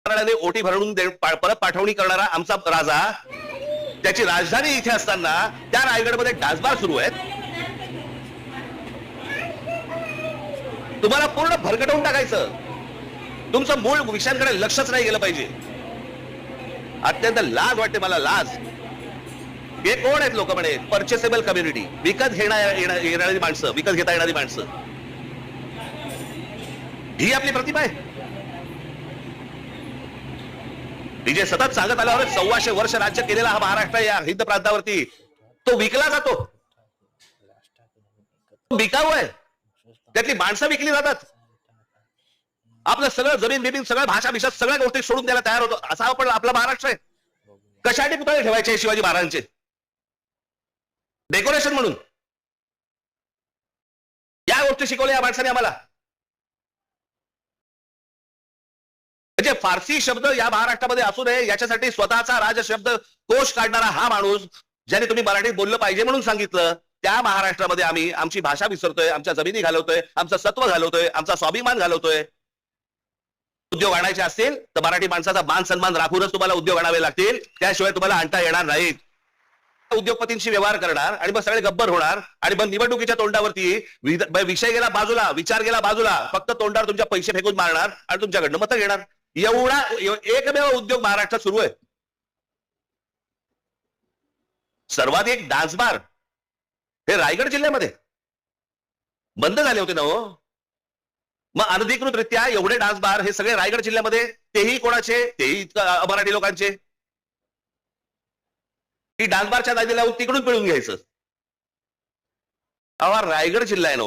ओटी भरून परत पाठवणी करणारा आमचा राजा, त्याची राजधानी इथे असताना त्या रायगडमध्ये डान्सबार सुरू आहेत. तुम्हाला पूर्ण भरकटवून टाकायचं. तुमचं मूळ विषयांकडे लक्षच नाही गेलं पाहिजे. अत्यंत लाज वाटते मला, लाज. हे कोण आहेत लोक म्हणे? परचेसेबल कम्युनिटी, विकत येणारी माणसं, विकत घेता येणारी माणसं. ही आपली प्रतिभा आहे. मी जे सतत सांगत आल्यावर 1400 वर्ष राज्य केलेला हा महाराष्ट्र या हिंद प्रांतावरती, तो विकला जातो. विकाऊ आहे. त्यातली माणसं विकली जातात. आपलं सगळं जमीन बिमीन सगळं भाषा भिषा सगळ्या गोष्टी सोडून द्यायला तयार होतो. असा आपण आपला महाराष्ट्र आहे. कशासाठी पुतळे ठेवायचे शिवाजी महाराजांचे? डेकोरेशन म्हणून. या गोष्टी शिकवल्या या माणसाने आम्हाला. म्हणजे फारसी शब्द या महाराष्ट्रामध्ये असू नये याच्यासाठी स्वतःचा राजशब्द कोश काढणारा हा माणूस, ज्याने तुम्ही मराठीत बोललं पाहिजे म्हणून सांगितलं, त्या महाराष्ट्रामध्ये आम्ही आमची भाषा विसरतोय, आमच्या जमिनी घालवतोय, आमचं सत्व घालवतोय, आमचा स्वाभिमान घालवतोय. उद्योग आणायचे असतील तर मराठी माणसाचा मान सन्मान राखूनच तुम्हाला उद्योग आणावे लागतील. त्याशिवाय तुम्हाला आणता येणार नाहीत. उद्योगपतींशी व्यवहार करणार आणि मग सगळे गब्बर होणार आणि मग निवडणुकीच्या तोंडावरती विषय गेला बाजूला, विचार गेला बाजूला, फक्त तोंडावर तुमच्या पैसे फेकून मारणार आणि तुमच्याकडनं मतं घेणार. एवढा एकमेव उद्योग महाराष्ट्रात सुरू आहे. सर्वाधिक डान्सबार हे रायगड जिल्ह्यामध्ये बंद झाले होते ना हो. मग अनधिकृतरित्या एवढे डान्सबार हे सगळे रायगड जिल्ह्यामध्ये, तेही कोणाचे? तेही मराठी लोकांचे. ही डान्सबारच्या दादी लावून तिकडून पिळून घ्यायचं. रायगड जिल्हा आहे ना